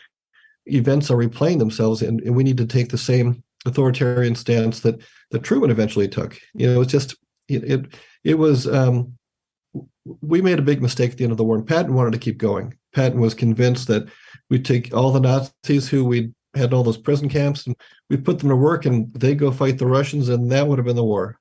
[SPEAKER 2] events are replaying themselves, and we need to take the same authoritarian stance that Truman eventually took. It's just it was we made a big mistake at the end of the war, and Patton wanted to keep going. Patton was convinced that we'd take all the Nazis who we had in all those prison camps and we put them to work, and they go fight the Russians, and that would have been the war.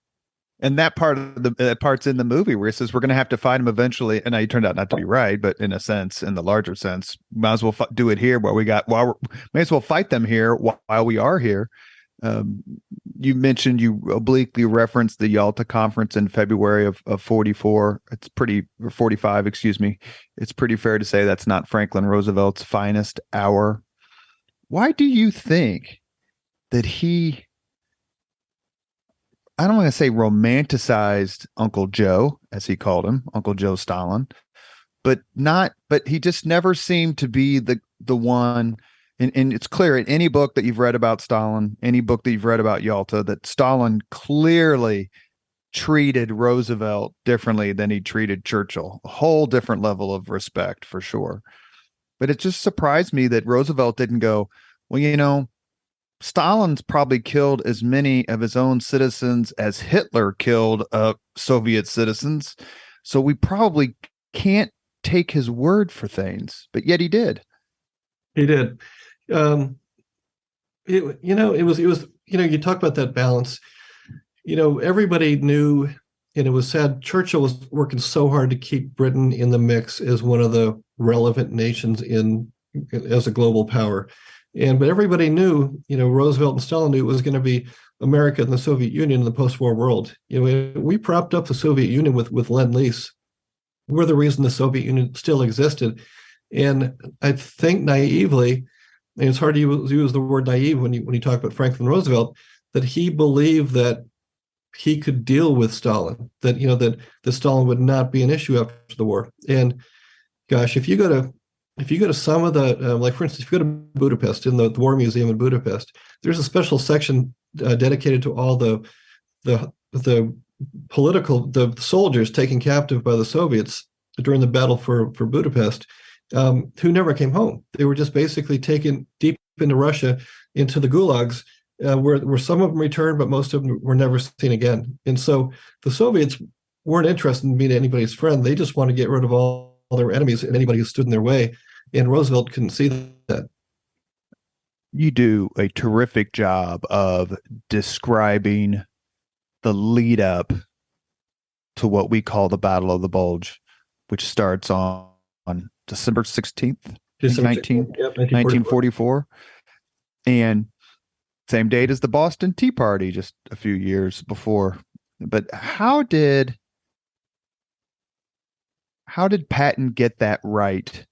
[SPEAKER 1] And that part's in the movie where it says we're going to have to fight him eventually. And he turned out not to be right, but in a sense, in the larger sense, might as well do it here may as well fight them here while we are here. You mentioned, you obliquely referenced the Yalta Conference in February of 44. Or 45, excuse me. It's pretty fair to say that's not Franklin Roosevelt's finest hour. Why do you think that I don't want to say romanticized Uncle Joe, as he called him, Uncle Joe Stalin, but he just never seemed to be the one. And it's clear in any book that you've read about Stalin, any book that you've read about Yalta, that Stalin clearly treated Roosevelt differently than he treated Churchill. A whole different level of respect, for sure. But it just surprised me that Roosevelt didn't go, well, Stalin's probably killed as many of his own citizens as Hitler killed Soviet citizens. So we probably can't take his word for things, but yet he did.
[SPEAKER 2] He did. It was, you talk about that balance, everybody knew, and it was sad. Churchill was working so hard to keep Britain in the mix as one of the relevant nations as a global power. But everybody knew, Roosevelt and Stalin knew it was going to be America and the Soviet Union in the post-war world. We propped up the Soviet Union with Lend-Lease. We're the reason the Soviet Union still existed. And I think naively, and it's hard to use the word naive when you talk about Franklin Roosevelt, that he believed that he could deal with Stalin, that that Stalin would not be an issue after the war. And gosh, if you go to some of the, like for instance, if you go to Budapest, in the War Museum in Budapest, there's a special section dedicated to all the soldiers taken captive by the Soviets during the battle for Budapest, who never came home. They were just basically taken deep into Russia, into the gulags, where some of them returned, but most of them were never seen again. And so the Soviets weren't interested in being anybody's friend. They just wanted to get rid of all their enemies and anybody who stood in their way. And Roosevelt couldn't see that.
[SPEAKER 1] You do a terrific job of describing the lead up to what we call the Battle of the Bulge, which starts on December 16th, 1944. And same date as the Boston Tea Party, just a few years before. But how did Patton get that right?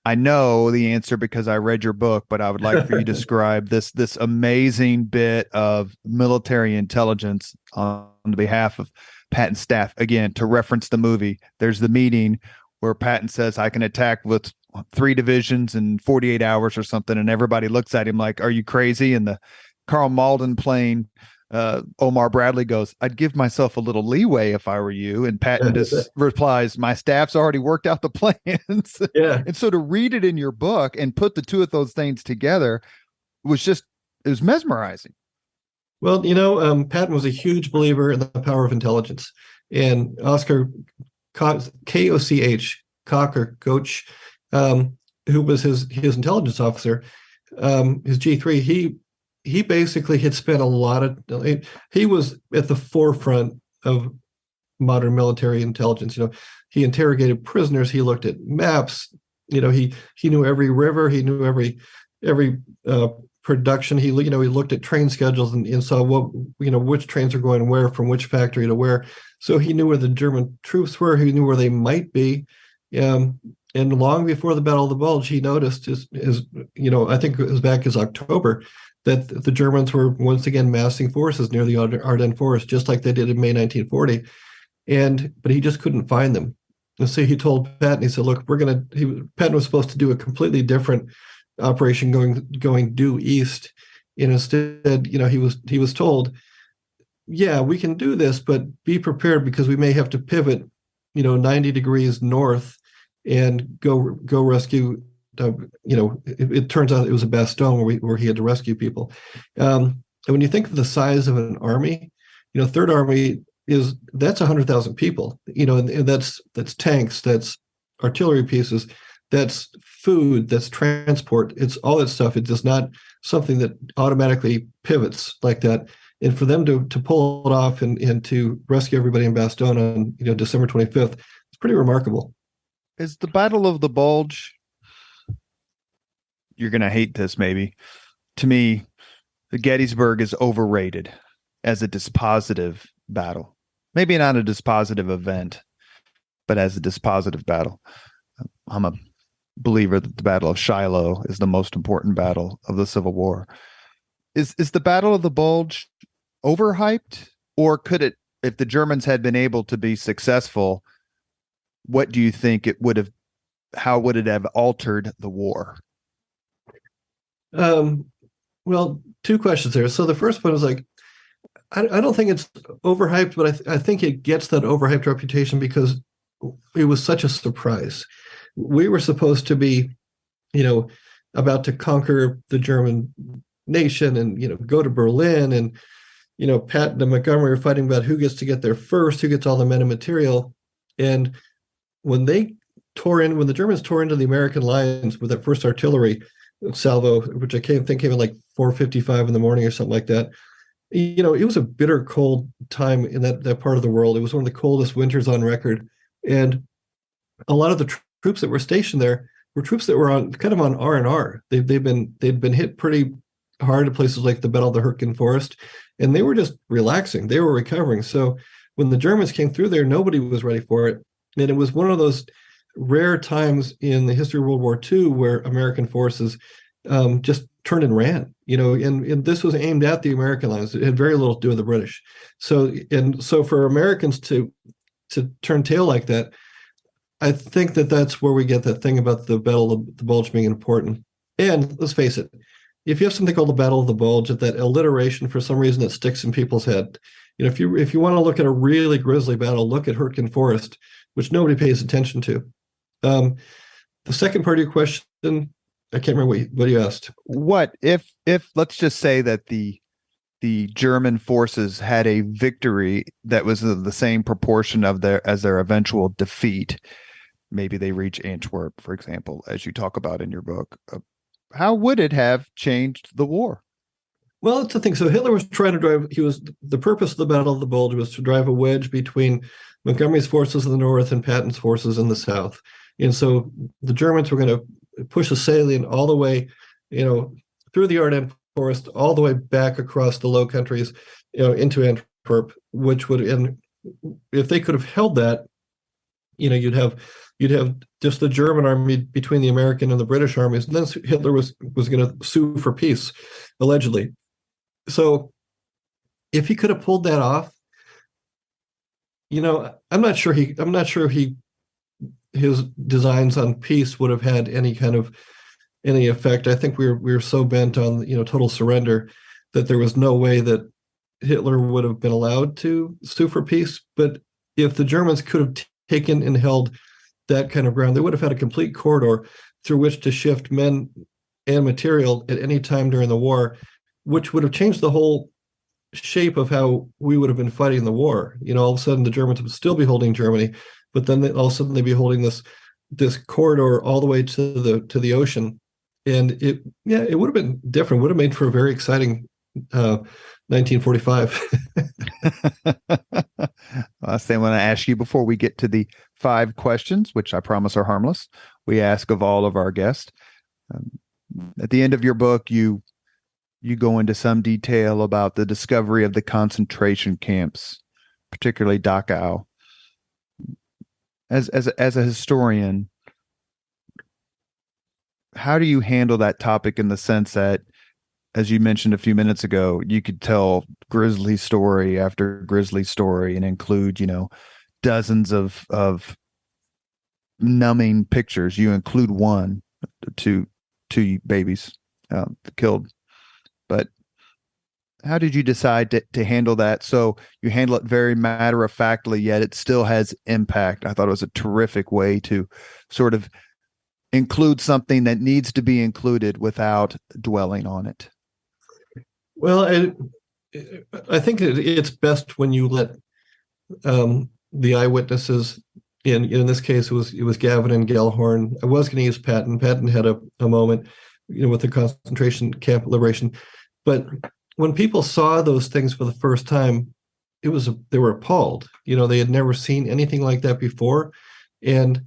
[SPEAKER 1] I know the answer because I read your book, but I would like for you to describe this amazing bit of military intelligence on behalf of Patton's staff. Again, to reference the movie, there's the meeting where Patton says, I can attack with 3 divisions in 48 hours or something. And everybody looks at him like, are you crazy? And the Carl Malden playing Omar Bradley goes, I'd give myself a little leeway if I were you. And Patton just replies, my staff's already worked out the plans.
[SPEAKER 2] Yeah.
[SPEAKER 1] And so to read it in your book and put the two of those things together it was mesmerizing.
[SPEAKER 2] Well, Patton was a huge believer in the power of intelligence. And Oscar Koch, who was his intelligence officer, his G3, he basically had spent a lot of, he was at the forefront of modern military intelligence. He interrogated prisoners. He looked at maps. He knew every river. He knew every production. He looked at train schedules and saw which trains are going where from which factory to where. So he knew where the German troops were. He knew where they might be. And long before the Battle of the Bulge, he noticed I think it was back as October, that the Germans were once again massing forces near the Ardennes Forest, just like they did in May 1940. But he just couldn't find them. And so he told Patton, he said, look, Patton was supposed to do a completely different operation going due east. And instead, he was told, yeah, we can do this, but be prepared because we may have to pivot, 90 degrees north and go rescue. It turns out it was a Bastogne where he had to rescue people. And when you think of the size of an army, Third Army that's 100,000 people. And that's tanks, that's artillery pieces, that's food, that's transport. It's all that stuff. It's just not something that automatically pivots like that. And for them to pull it off and to rescue everybody in Bastogne on December 25th, it's pretty remarkable.
[SPEAKER 1] Is the Battle of the Bulge, you're going to hate this maybe, to me, the Gettysburg is overrated as a dispositive battle. Maybe not a dispositive event, but as a dispositive battle. I'm a believer that the Battle of Shiloh is the most important battle of the Civil War. Is the Battle of the Bulge overhyped, or could it, if the Germans had been able to be successful, what do you think how would it have altered the war?
[SPEAKER 2] Well, two questions there. So the first one is I don't think it's overhyped, but I think it gets that overhyped reputation because it was such a surprise. We were supposed to be, about to conquer the German nation and, go to Berlin and, Patton and Montgomery are fighting about who gets to get there first, who gets all the men and material. And when the Germans tore into the American lines with that first artillery salvo, which I think came in 4:55 in the morning or something like that, it was a bitter cold time in that part of the world. It was one of the coldest winters on record. And a lot of the troops that were stationed there were troops that were on R&R. They'd been hit pretty hard at places like the Battle of the Hürtgen Forest, and they were just relaxing. They were recovering. So when the Germans came through there, nobody was ready for it. And it was one of those rare times in the history of World War II where American forces just turned and ran, and this was aimed at the American lines. It had very little to do with the British. So for Americans to turn tail like that, I think that's where we get that thing about the Battle of the Bulge being important. And let's face it, if you have something called the Battle of the Bulge, that alliteration for some reason that sticks in people's head. If you want to look at a really grisly battle, look at Hürtgen Forest, which nobody pays attention to. The second part of your question, I can't remember what you asked.
[SPEAKER 1] What if let's just say that the German forces had a victory that was of the same proportion as their eventual defeat? Maybe they reach Antwerp, for example, as you talk about in your book. How would it have changed the war?
[SPEAKER 2] Well, that's the thing. So Hitler was trying to the purpose of the Battle of the Bulge was to drive a wedge between Montgomery's forces in the north and Patton's forces in the south. And so the Germans were going to push a salient all the way, through the Ardennes Forest, all the way back across the Low Countries, into Antwerp, which would, and if they could have held that, you'd have just the German army between the American and the British armies, and then Hitler was going to sue for peace, allegedly. So if he could have pulled that off, I'm not sure his designs on peace would have had any effect. I think we were so bent on total surrender that there was no way that Hitler would have been allowed to sue for peace. But if the Germans could have taken and held that kind of ground, they would have had a complete corridor through which to shift men and material at any time during the war, which would have changed the whole shape of how we would have been fighting the war. All of a sudden the Germans would still be holding Germany, but then all of a sudden they'd be holding this corridor all the way to the ocean. And it would have been different. Would have made for a very exciting 1945.
[SPEAKER 1] Last thing I want to ask you before we get to the 5 questions, which I promise are harmless, we ask of all of our guests. At the end of your book, you you go into some detail about the discovery of the concentration camps, particularly Dachau. As a historian, how do you handle that topic in the sense that, as you mentioned a few minutes ago, you could tell grisly story after grisly story and include, dozens of numbing pictures. You include one, two babies killed. But how did you decide to handle that? So you handle it very matter of factly, yet it still has impact. I thought it was a terrific way to sort of include something that needs to be included without dwelling on it.
[SPEAKER 2] Well, I think it's best when you let the eyewitnesses, in this case, it was Gavin and Gellhorn. I was going to use Patton. Patton had a moment, with the concentration camp liberation. But when people saw those things for the first time, they were appalled. They had never seen anything like that before. And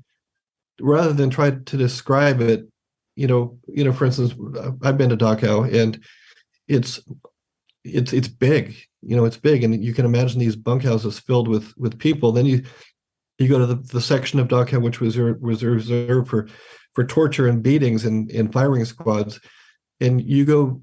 [SPEAKER 2] rather than try to describe it, for instance, I've been to Dachau, and it's big. It's big, and you can imagine these bunkhouses filled with people. Then you go to the section of Dachau which was reserved for torture and beatings and firing squads, and you go,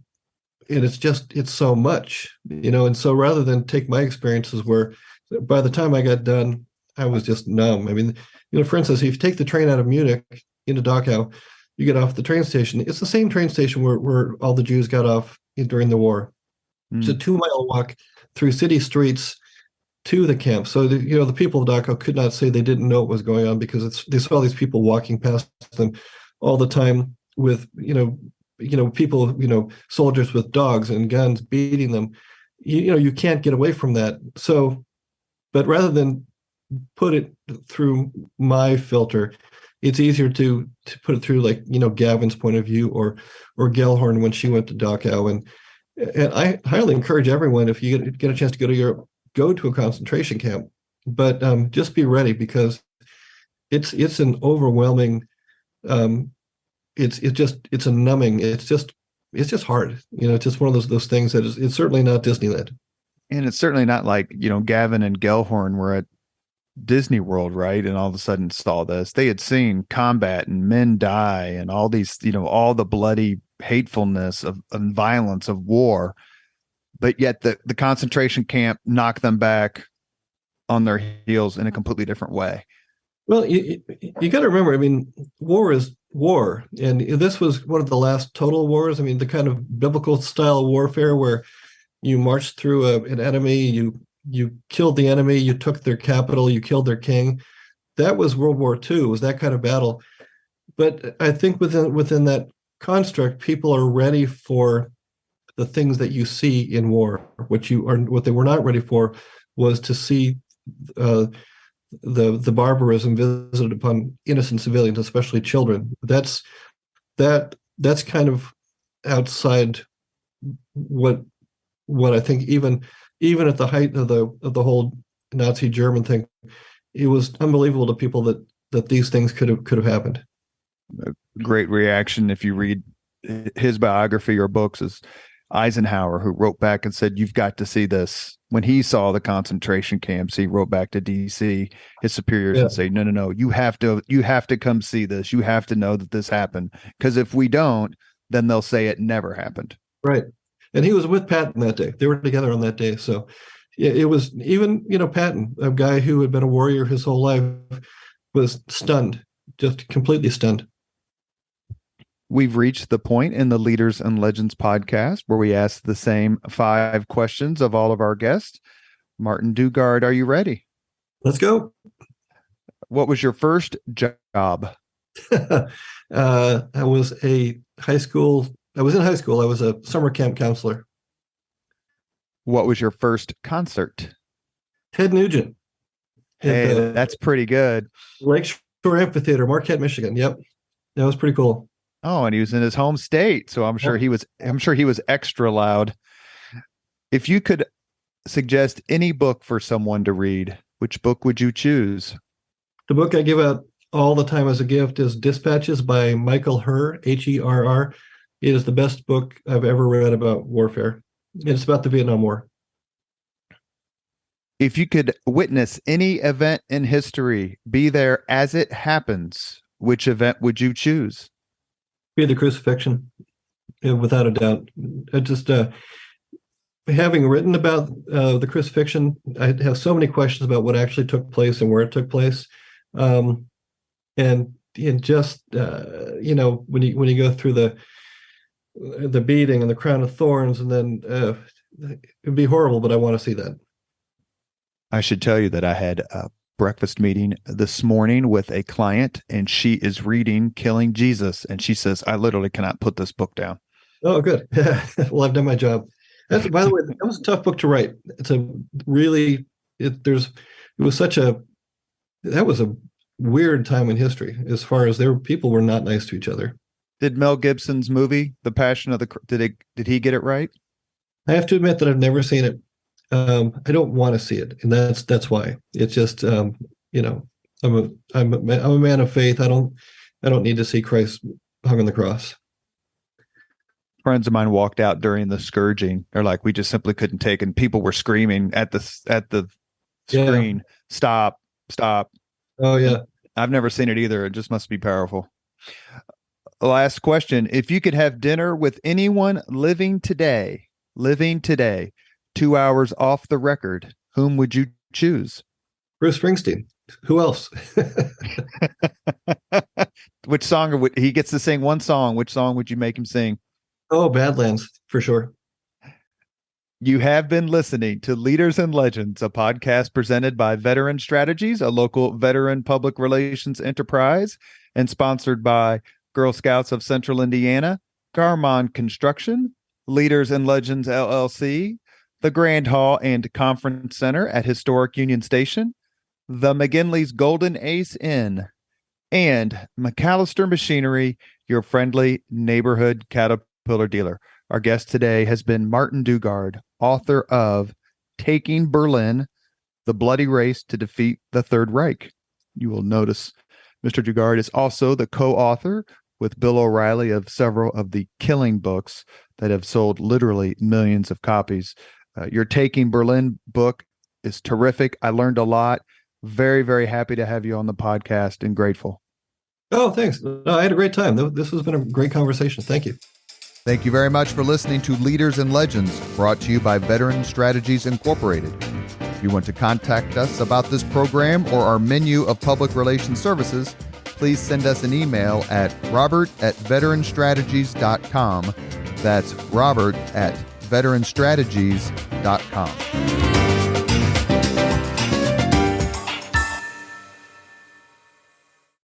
[SPEAKER 2] and it's so much, and so rather than take my experiences where by the time I got done, I was just numb. I mean, for instance, if you take the train out of Munich into Dachau, you get off the train station. It's the same train station where all the Jews got off during the war. It's a 2-mile walk through city streets to the camp. So the people of Dachau could not say they didn't know what was going on, because they saw these people walking past them all the time with people, soldiers with dogs and guns beating them. You can't get away from that. So, but rather than put it through my filter, it's easier to put it through, like, Gavin's point of view, or Gellhorn when she went to Dachau. And I highly encourage everyone, if you get a chance to go to Europe, go to a concentration camp, but just be ready, because it's an overwhelming, it's a numbing. It's just hard. It's just one of those things that it's certainly not Disneyland.
[SPEAKER 1] And it's certainly not like, Gavin and Gellhorn were at Disney World, right? And all of a sudden saw this. They had seen combat and men die and all these, all the bloody hatefulness of and violence of war. But yet the concentration camp knocked them back on their heels in a completely different way.
[SPEAKER 2] Well, you got to remember, I mean, war is war. And this was one of the last total wars. I mean, the kind of biblical style warfare where you marched through an enemy, you killed the enemy, you took their capital, you killed their king. That was World War II. It was that kind of battle. But I think within that construct, people are ready for the things that you see in war. What they were not ready for was to see the barbarism visited upon innocent civilians, especially children. That's kind of outside what I think, even at the height of the whole Nazi German thing, it was unbelievable to people that these things could have happened.
[SPEAKER 1] A great reaction, if you read his biography or books, is Eisenhower, who wrote back and said, "You've got to see this." When he saw the concentration camps, he wrote back to DC, his superiors, and say, "No, you have to come see this. You have to know that this happened, because if we don't, then they'll say it never happened."
[SPEAKER 2] Right. And he was with Patton that day. They were together on that day. So it was even, Patton, a guy who had been a warrior his whole life, was stunned, just completely stunned.
[SPEAKER 1] We've reached the point in the Leaders and Legends podcast where we ask the same 5 questions of all of our guests. Martin Dugard, are you ready?
[SPEAKER 2] Let's go.
[SPEAKER 1] What was your first job?
[SPEAKER 2] I was in high school. I was a summer camp counselor.
[SPEAKER 1] What was your first concert?
[SPEAKER 2] Ted Nugent.
[SPEAKER 1] Hey, that's pretty good.
[SPEAKER 2] Lakeshore Amphitheater, Marquette, Michigan. Yep. That was pretty cool.
[SPEAKER 1] Oh, and he was in his home state, so I'm sure he was extra loud. If you could suggest any book for someone to read, which book would you choose?
[SPEAKER 2] The book I give out all the time as a gift is Dispatches by Michael Herr, Herr. It is the best book I've ever read about warfare. It's about the Vietnam War.
[SPEAKER 1] If you could witness any event in history, be there as it happens, which event would you choose?
[SPEAKER 2] Be the crucifixion, without a doubt. I just having written about the crucifixion, I have so many questions about what actually took place and where it took place, and just when you go through the beating and the crown of thorns, and then it'd be horrible, but I want to see that.
[SPEAKER 1] I should tell you that I had a breakfast meeting this morning with a client, and she is reading Killing Jesus, and she says, I literally cannot put this book down.
[SPEAKER 2] Oh, good. Well, I've done my job. That's, by the way, that was a tough book to write. It's a really, that was a weird time in history, as far as people were not nice to each other.
[SPEAKER 1] Did Mel Gibson's movie, The Passion of the, did he get it right? I
[SPEAKER 2] have to admit that I've never seen it. I don't want to see it, and that's why. It's just I'm a man of faith. I don't need to see Christ hung on the cross.
[SPEAKER 1] Friends of mine walked out during the scourging. They're like, we just simply couldn't take it. And people were screaming at the screen, stop.
[SPEAKER 2] Oh yeah.
[SPEAKER 1] I've never seen it either. It just must be powerful. Last question. If you could have dinner with anyone living today, 2 hours off the record, whom would you choose?
[SPEAKER 2] Bruce Springsteen. Who else?
[SPEAKER 1] Which song would he gets to sing one song? Which song would you make him sing?
[SPEAKER 2] Oh, Badlands, for sure.
[SPEAKER 1] You have been listening to Leaders and Legends, a podcast presented by Veteran Strategies, a local veteran public relations enterprise, and sponsored by Girl Scouts of Central Indiana, Garmon Construction, Leaders and Legends LLC, the Grand Hall and Conference Center at Historic Union Station, the McGinley's Golden Ace Inn, and McAllister Machinery, your friendly neighborhood Caterpillar dealer. Our guest today has been Martin Dugard, author of Taking Berlin, The Bloody Race to Defeat the Third Reich. You will notice Mr. Dugard is also the co-author with Bill O'Reilly of several of the killing books that have sold literally millions of copies. Your Taking Berlin book is terrific. I learned a lot. Very, very happy to have you on the podcast and grateful.
[SPEAKER 2] Oh, thanks. I had a great time. This has been a great conversation. Thank you.
[SPEAKER 1] Thank you very much for listening to Leaders and Legends, brought to you by Veteran Strategies Incorporated. If you want to contact us about this program or our menu of public relations services, please send us an email at robert@veteranstrategies.com. That's robert@veteranstrategies.com.